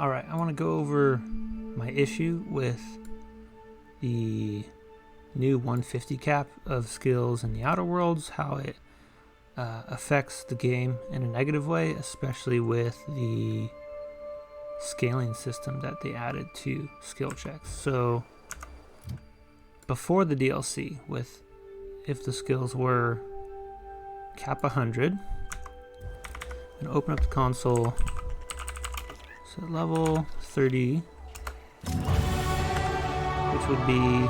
Alright, I want to go over my issue with the new 150 cap of skills in the Outer Worlds, how it affects the game in a negative way, especially with the scaling system that they added to skill checks. So before the DLC, with if the skills were cap 100, and open up the console, so level 30, which would be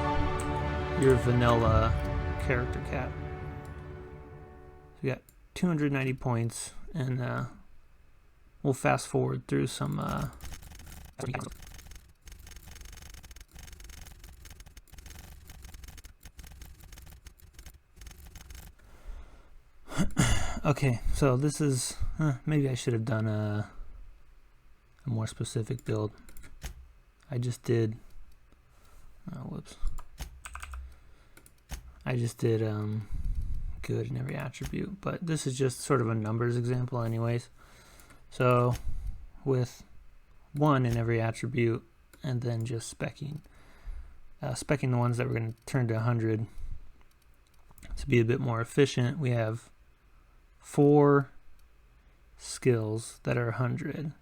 your vanilla character cap. So you got 290 points, and we'll fast forward through some okay, so this is maybe I should have done a more specific build. I just did I just did good in every attribute, but this is just sort of a numbers example anyways. So with 1 in every attribute, and then just specking the ones that we're going to turn to 100 to be a bit more efficient. We have 4 skills that are 100,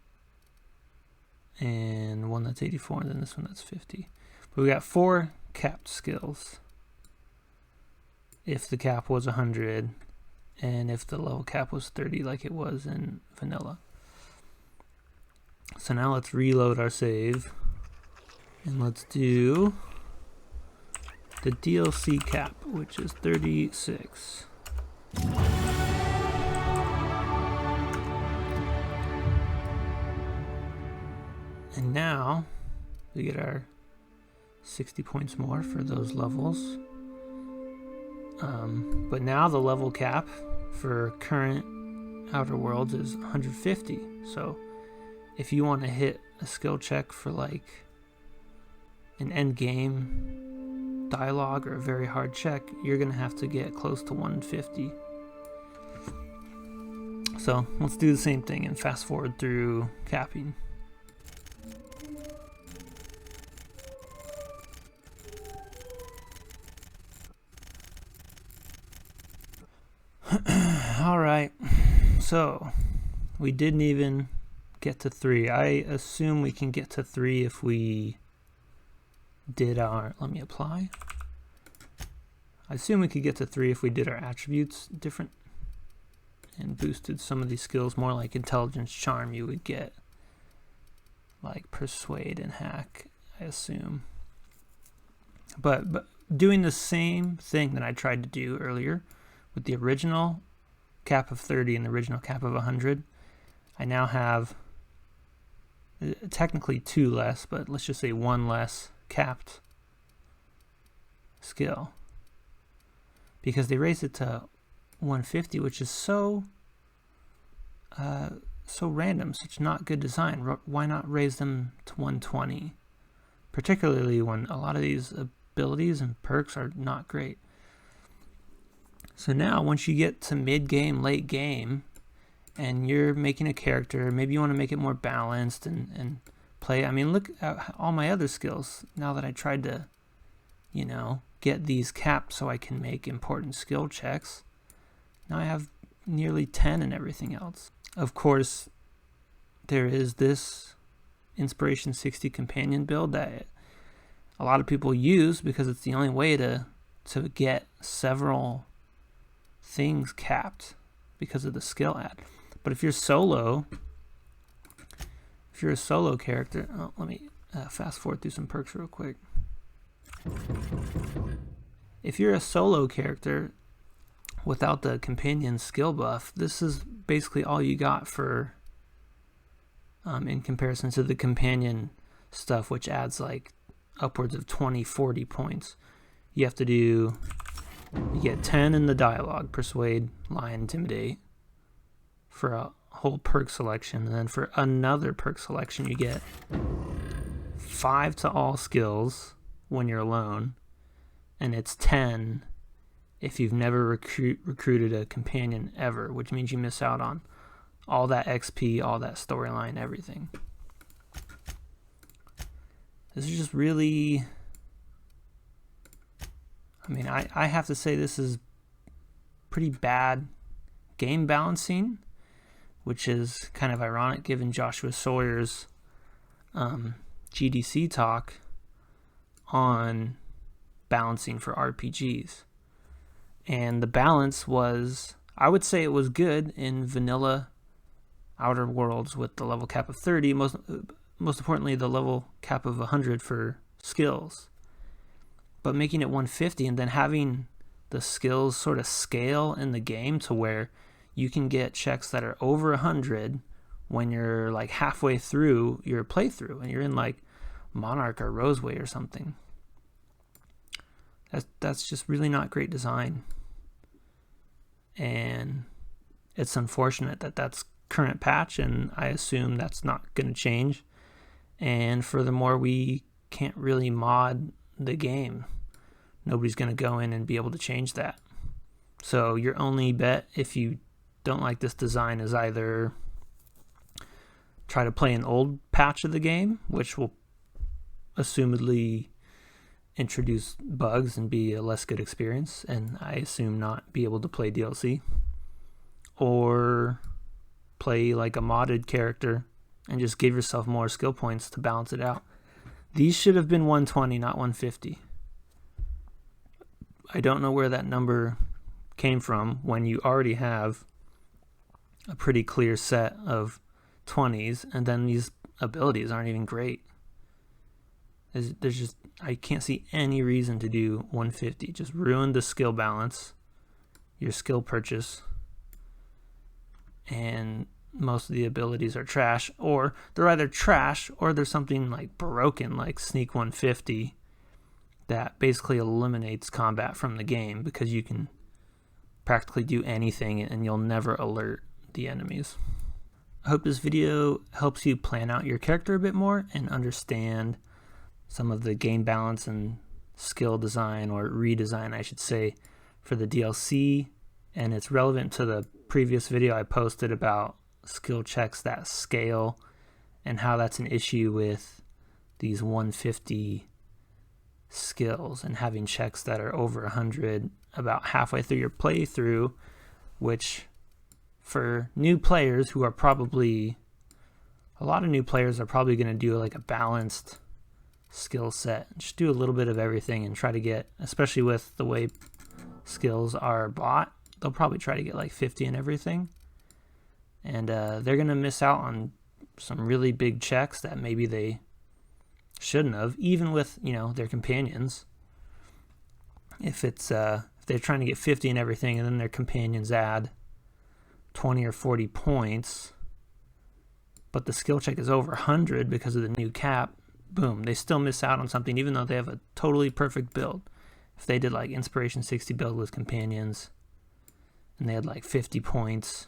and one that's 84, and then this one that's 50. But we got 4 capped skills if the cap was 100, and if the level cap was 30 like it was in vanilla. So now let's reload our save, and let's do the DLC cap, which is 36. And now we get our 60 points more for those levels. But now the level cap for current Outer Worlds is 150. So if you want to hit a skill check for like an end game dialogue or a very hard check, you're going to have to get close to 150. So let's do the same thing and fast forward through capping. Alright, so we didn't even get to 3. I assume we can get to 3 if we did our, let me apply. I assume we could get to 3 if we did our attributes different and boosted some of these skills more, like intelligence, charm. You would get like persuade and hack, I assume. But doing the same thing that I tried to do earlier with the original cap of 30 and the original cap of 100, I now have technically 2 less, but let's just say 1 less capped skill, because they raised it to 150, which is so random, such not good design. Why not raise them to 120, particularly when a lot of these abilities and perks are not great. So now once you get to mid-game, late game, and you're making a character, maybe you want to make it more balanced and play. I mean, look at all my other skills. Now that I tried to, you know, get these capped so I can make important skill checks, now I have nearly 10 and everything else. Of course, there is this Inspiration 60 companion build that a lot of people use because it's the only way to get several things capped because of the skill add. But if you're solo, if you're a solo character, let me fast forward through some perks real quick. If you're a solo character without the companion skill buff, this is basically all you got for in comparison to the companion stuff, which adds like upwards of 20-40 points. You have to do, you get 10 in the dialogue, persuade, lie, intimidate, for a whole perk selection, and then for another perk selection you get 5 to all skills when you're alone, and it's 10 if you've never recruited a companion ever, which means you miss out on all that XP, all that storyline, everything. This is just really, I mean, I have to say this is pretty bad game balancing, which is kind of ironic given Joshua Sawyer's GDC talk on balancing for RPGs. And the balance was, I would say it was good in vanilla Outer Worlds with the level cap of 30, most importantly the level cap of 100 for skills. But making it 150 and then having the skills sort of scale in the game to where you can get checks that are over 100 when you're like halfway through your playthrough and you're in like Monarch or Roseway or something. That's just really not great design. And it's unfortunate that that's current patch, and I assume that's not going to change. And furthermore, we can't really mod the game. Nobody's going to go in and be able to change that. So your only bet if you don't like this design is either try to play an old patch of the game, which will assumedly introduce bugs and be a less good experience, and I assume not be able to play DLC, or play like a modded character and just give yourself more skill points to balance it out. These should have been 120, not 150. I don't know where that number came from when you already have a pretty clear set of 20s, and then these abilities aren't even great. There's just, I can't see any reason to do 150. Just ruin the skill balance, your skill purchase, and most of the abilities are trash, or they're either trash or there's something like broken like Sneak 150 that basically eliminates combat from the game because you can practically do anything and you'll never alert the enemies. I hope this video helps you plan out your character a bit more and understand some of the game balance and skill design, or redesign I should say, for the DLC, and it's relevant to the previous video I posted about skill checks that scale and how that's an issue with these 150 skills and having checks that are over 100 about halfway through your playthrough, which for new players who are probably, a lot of new players are probably going to do like a balanced skill set, just do a little bit of everything and try to get, especially with the way skills are bought, they'll probably try to get like 50 in everything, and they're gonna miss out on some really big checks that maybe they shouldn't have, even with, you know, their companions. If it's if they're trying to get 50 in everything and then their companions add 20 or 40 points, but the skill check is over 100 because of the new cap, boom, they still miss out on something even though they have a totally perfect build. If they did like Inspiration 60 build with companions and they had like 50 points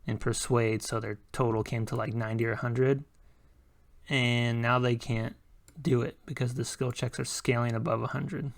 in Persuade, so their total came to like 90 or 100, and now they can't do it because the skill checks are scaling above 100.